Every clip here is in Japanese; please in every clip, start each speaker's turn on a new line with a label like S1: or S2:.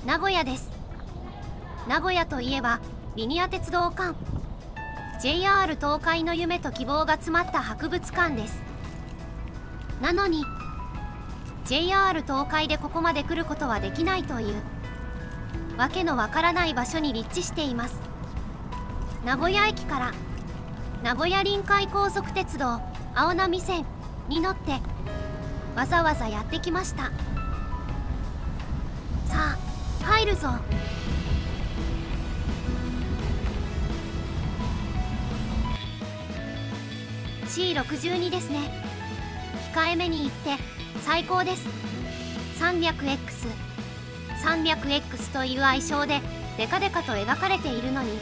S1: 名古屋です。名古屋といえばリニア鉄道館、 JR 東海の夢と希望が詰まった博物館です。なのに JR 東海でここまで来ることはできないというわけのわからない場所に立地しています。名古屋駅から名古屋臨海高速鉄道青波線に乗ってわざわざやってきました。さあ入るぞ。C62 ですね。控えめに言って最高です。 300X という愛称でデカデカと描かれているのに、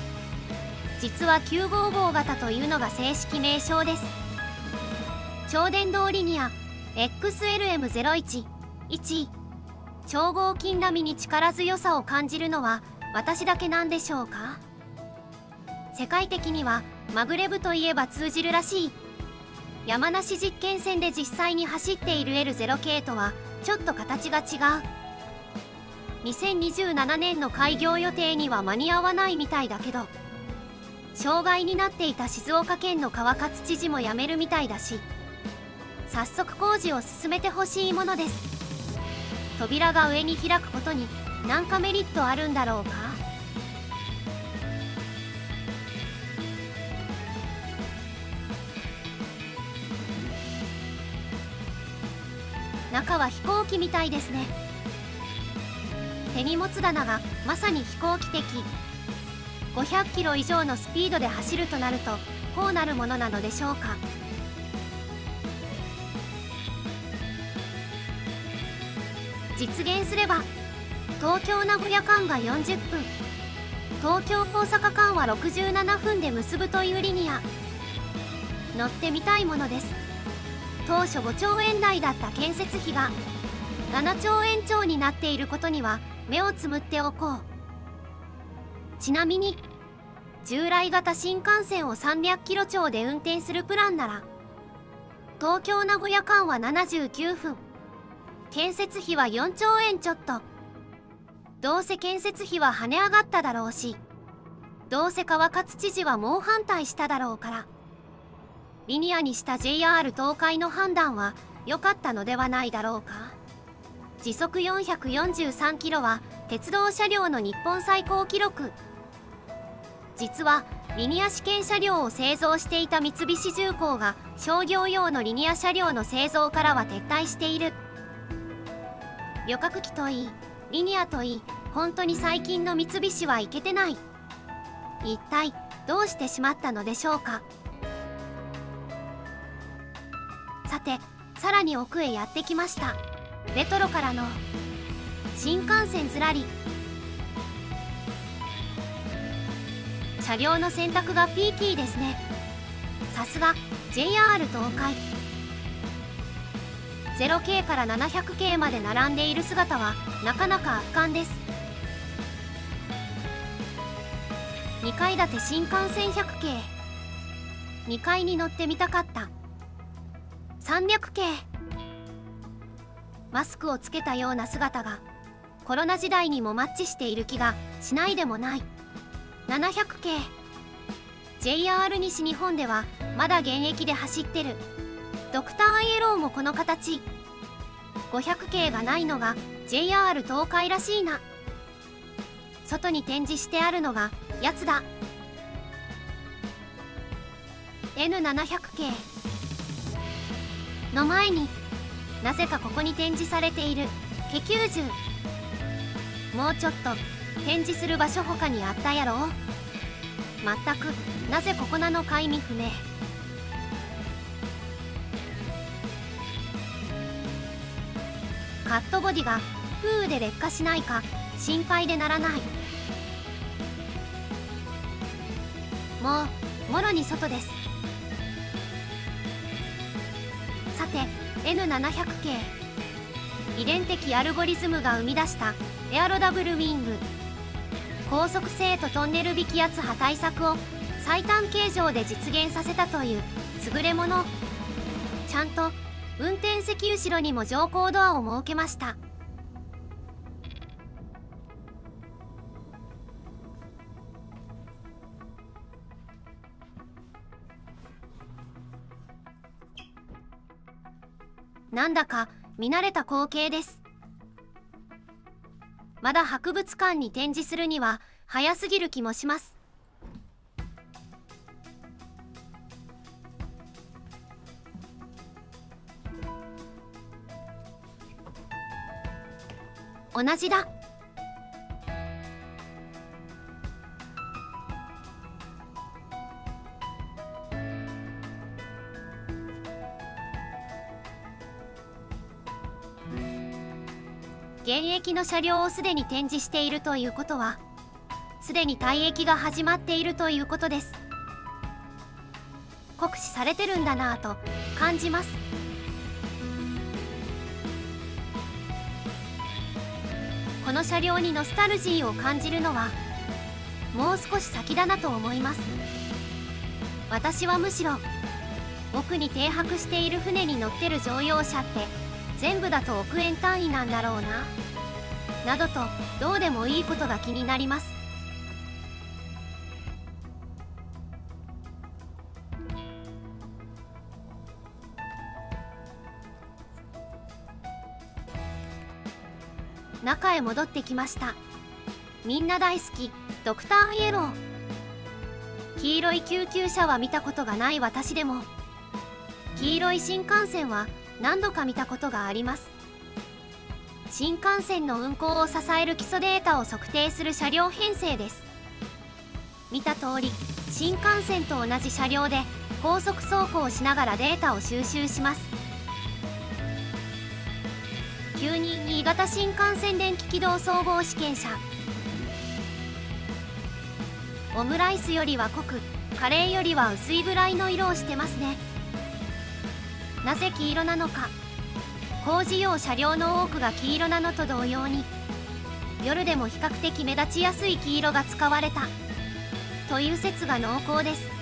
S1: 実は955型というのが正式名称です。超電導リニア XLM011、超合金並みに力強さを感じるのは私だけなんでしょうか。世界的にはマグレブといえば通じるらしい。山梨実験線で実際に走っている L0 系とはちょっと形が違う。2027年の開業予定には間に合わないみたいだけど、障害になっていた静岡県の川勝知事も辞めるみたいだし、早速工事を進めてほしいものです。扉が上に開くことに何かメリットあるんだろうか。中は飛行機みたいですね。手荷物棚がまさに飛行機的。500キロ以上のスピードで走るとなるとこうなるものなのでしょうか。実現すれば東京名古屋間が40分、東京大阪間は67分で結ぶというリニア、乗ってみたいものです。当初5兆円台だった建設費が7兆円超になっていることには目をつむっておこう。ちなみに従来型新幹線を300キロ超で運転するプランなら東京名古屋間は79分、建設費は4兆円ちょっと。どうせ建設費は跳ね上がっただろうし、どうせ川勝知事は猛反対しただろうから、リニアにした JR 東海の判断は良かったのではないだろうか。時速443キロは鉄道車両の日本最高記録。実はリニア試験車両を製造していた三菱重工が商業用のリニア車両の製造からは撤退している。旅客機といいリニアといい、本当に最近の三菱はいけてない。一体どうしてしまったのでしょうか。さてさらに奥へやってきました。レトロからの新幹線ずらり。車両の選択がピーキーですね。さすが JR 東海。0系から700系まで並んでいる姿はなかなか圧巻です。2階建て新幹線100系、2階に乗ってみたかった。300系、マスクをつけたような姿がコロナ時代にもマッチしている気がしないでもない。700系、 JR 西日本ではまだ現役で走ってるドクターイエローもこの形。500系がないのが JR 東海らしいな。外に展示してあるのがやつだ。 N700 系の前になぜかここに展示されているケ90。もうちょっと展示する場所他にあったやろ。まったくなぜここなのか意味不明。カットボディが風雨で劣化しないか心配でならない。もろに外です。さて N700 系、遺伝的アルゴリズムが生み出したエアロダブルウィング、高速性とトンネル引き圧波対策を最短形状で実現させたという優れもの。ちゃんと運転席後ろにも乗降ドアを設けました。なんだか見慣れた光景です。まだ博物館に展示するには早すぎる気もします。同じだ。現役の車両をすでに展示しているということは、すでに退役が始まっているということです。酷使されてるんだなぁと感じます。この車両にノスタルジーを感じるのはもう少し先だなと思います。私はむしろ奥に停泊している船に乗ってる乗用車って全部だと億円単位なんだろうな、などとどうでもいいことが気になります。中へ戻ってきました。みんな大好きドクターイエロー。黄色い救急車は見たことがない私でも黄色い新幹線は何度か見たことがあります。新幹線の運行を支える基礎データを測定する車両編成です。見た通り新幹線と同じ車両で高速走行しながらデータを収集します。9人新潟新幹線電気軌道総合試験車。オムライスよりは濃くカレーよりは薄いぐらいの色をしてますね。なぜ黄色なのか。工事用車両の多くが黄色なのと同様に夜でも比較的目立ちやすい黄色が使われたという説が濃厚です。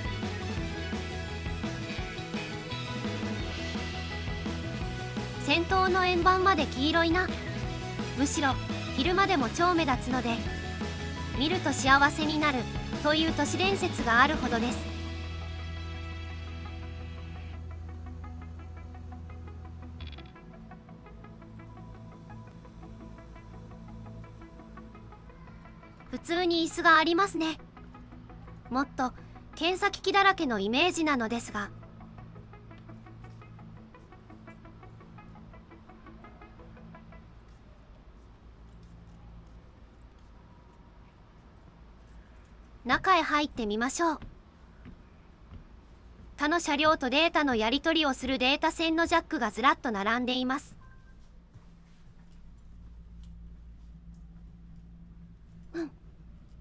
S1: 先頭の円盤まで黄色いな。むしろ昼間でも超目立つので見ると幸せになるという都市伝説があるほどです。普通に椅子がありますね。もっと検査機器だらけのイメージなのですが、中へ入ってみましょう。他の車両とデータのやり取りをするデータ線のジャックがずらっと並んでいます。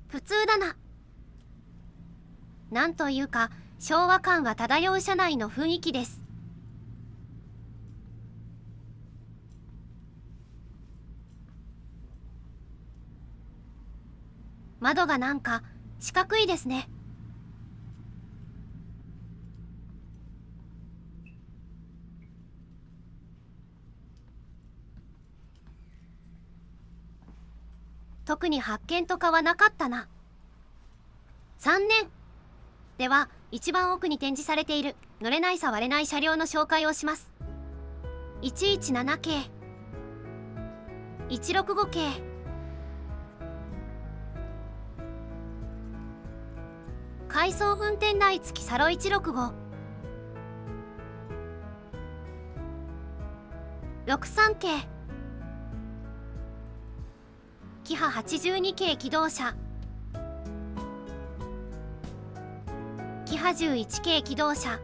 S1: 普通だな。なんというか昭和感が漂う車内の雰囲気です。窓がなんか四角いですね。特に発見とかはなかったな。3年では一番奥に展示されている乗れない触れない車両の紹介をします。117系、165系、回送運転台付きサロ165、63系、キハ82系機動車、キハ11系機動車、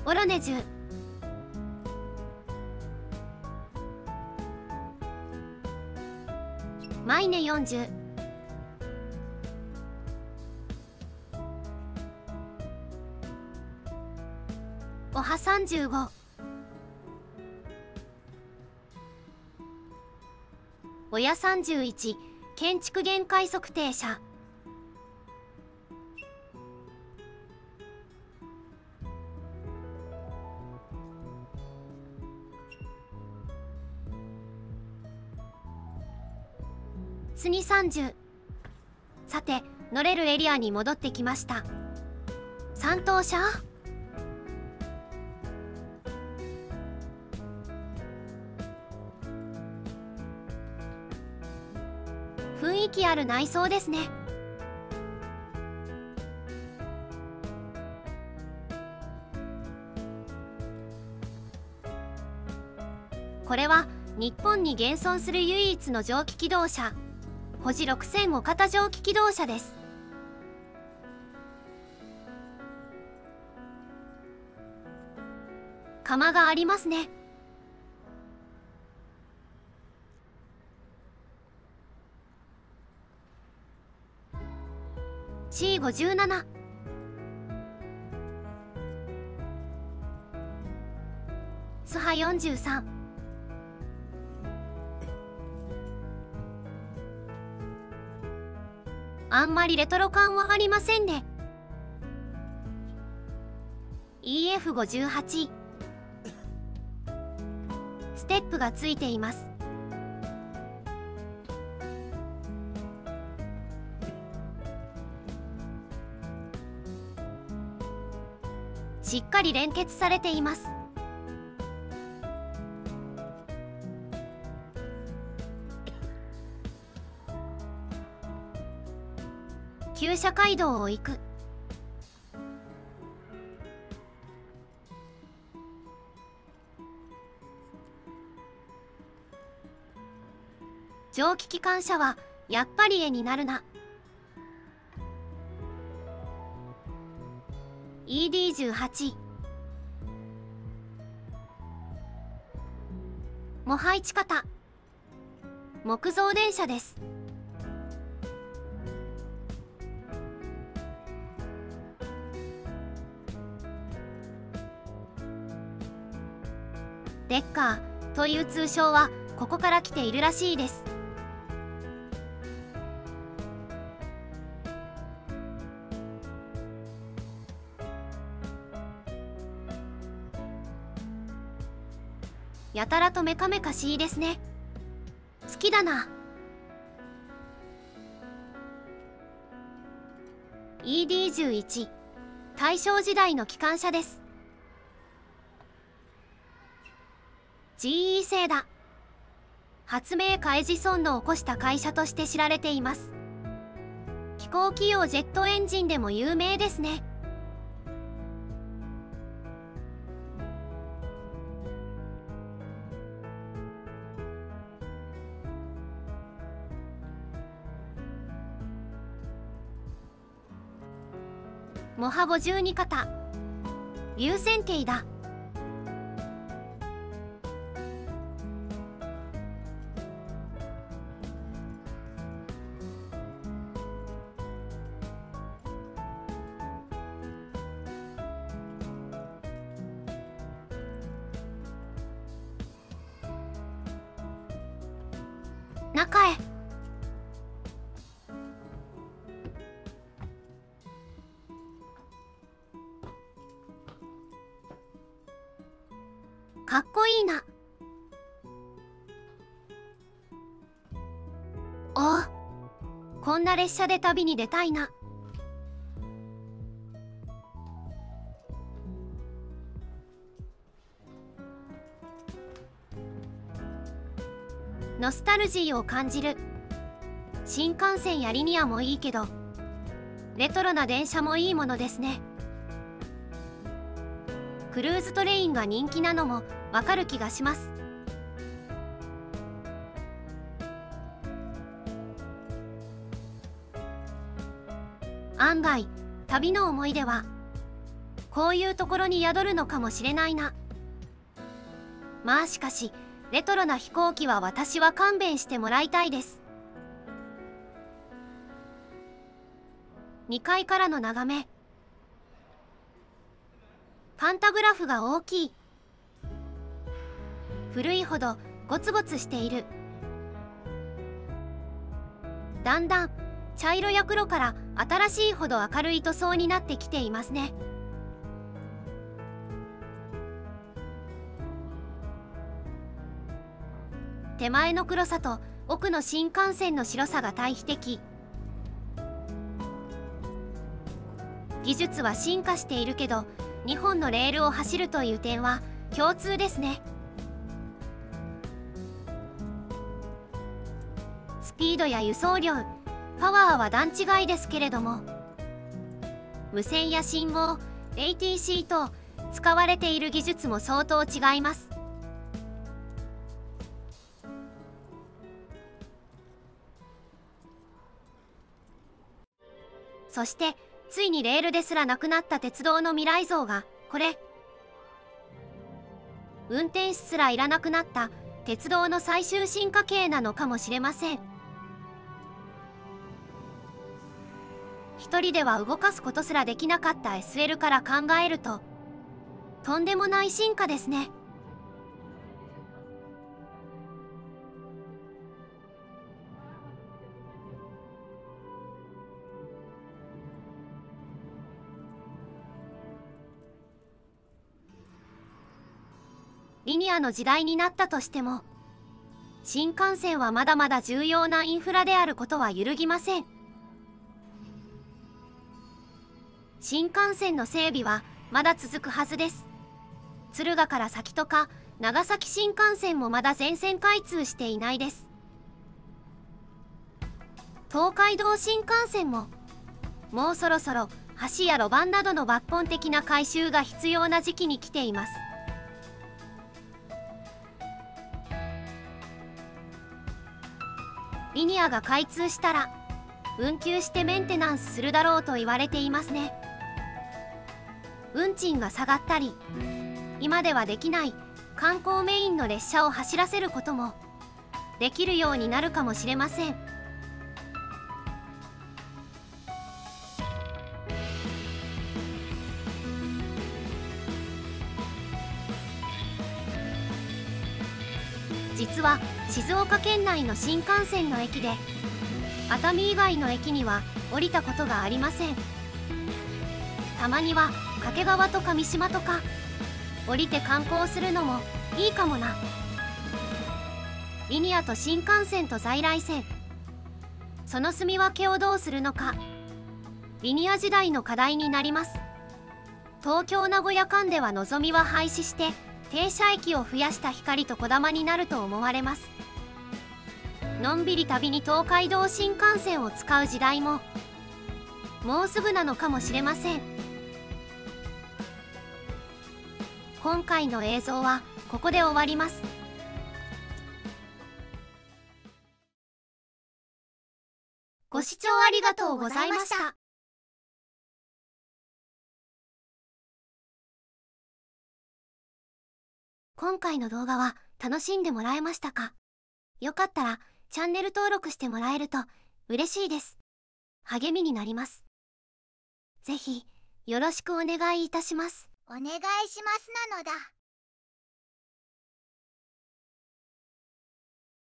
S1: オロネ10、マイネ40、オハ35、オヤ31、建築限界測定車、スニ30。さて乗れるエリアに戻ってきました。3等車囲気ある内装ですね。これは日本に現存する唯一の蒸気機動車、ホジ6000大型蒸気機動車です。窯がありますね。C57 スハ43あんまりレトロ感はありませんね。 EF58 ステップがついています。しっかり連結されています。急車街道を行く。蒸気機関車はやっぱり絵になるな。 ED18 模配置型木造電車です。レッカーという通称はここから来ているらしいです。やたらとメカメカしいですね。好きだな。 ED11 大正時代の機関車です。 GE 製だ。発明家エジソンの起こした会社として知られています。飛行機用ジェットエンジンでも有名ですね。モハ52型流線形だ。中へ。かっこいいな。あ、こんな列車で旅に出たいな。ノスタルジーを感じる。新幹線やリニアもいいけど、レトロな電車もいいものですね。クルーズトレインが人気なのもわかる気がします。案外旅の思い出はこういうところに宿るのかもしれないな。まあしかしレトロな飛行機は私は勘弁してもらいたいです。2階からの眺め、パンタグラフが大きい。古いほどゴツゴツしている。だんだん茶色や黒から新しいほど明るい塗装になってきていますね。手前の黒さと奥の新幹線の白さが対比的。技術は進化しているけど2本のレールを走るという点は共通ですね。ピードや輸送量、パワーは段違いですけれども、無線や信号、ATC と使われている技術も相当違います。そしてついにレールですらなくなった鉄道の未来像がこれ。運転士すらいらなくなった鉄道の最終進化系なのかもしれません。一人では動かすことすらできなかった SL から考えるととんでもない進化ですね。リニアの時代になったとしても、新幹線はまだまだ重要なインフラであることは揺るぎません。新幹線の整備はまだ続くはずです。敦賀から先とか長崎新幹線もまだ全線開通していないです。東海道新幹線ももうそろそろ橋や路盤などの抜本的な改修が必要な時期に来ています。リニアが開通したら運休してメンテナンスするだろうと言われていますね。運賃が下がったり、今ではできない観光メインの列車を走らせることもできるようになるかもしれません。実は静岡県内の新幹線の駅で熱海以外の駅には降りたことがありません。たまには掛川とか三島とか降りて観光するのもいいかもな。リニアと新幹線と在来線、その住み分けをどうするのか、リニア時代の課題になります。東京名古屋間ではのぞみは廃止して停車駅を増やした光とこだまになると思われます。のんびり旅に東海道新幹線を使う時代ももうすぐなのかもしれません。今回の映像はここで終わります。ご視聴ありがとうございました。今回の動画は楽しんでもらえましたか？よかったらチャンネル登録してもらえると嬉しいです。励みになります。ぜひよろしくお願いいたします。
S2: お願いしますなのだ。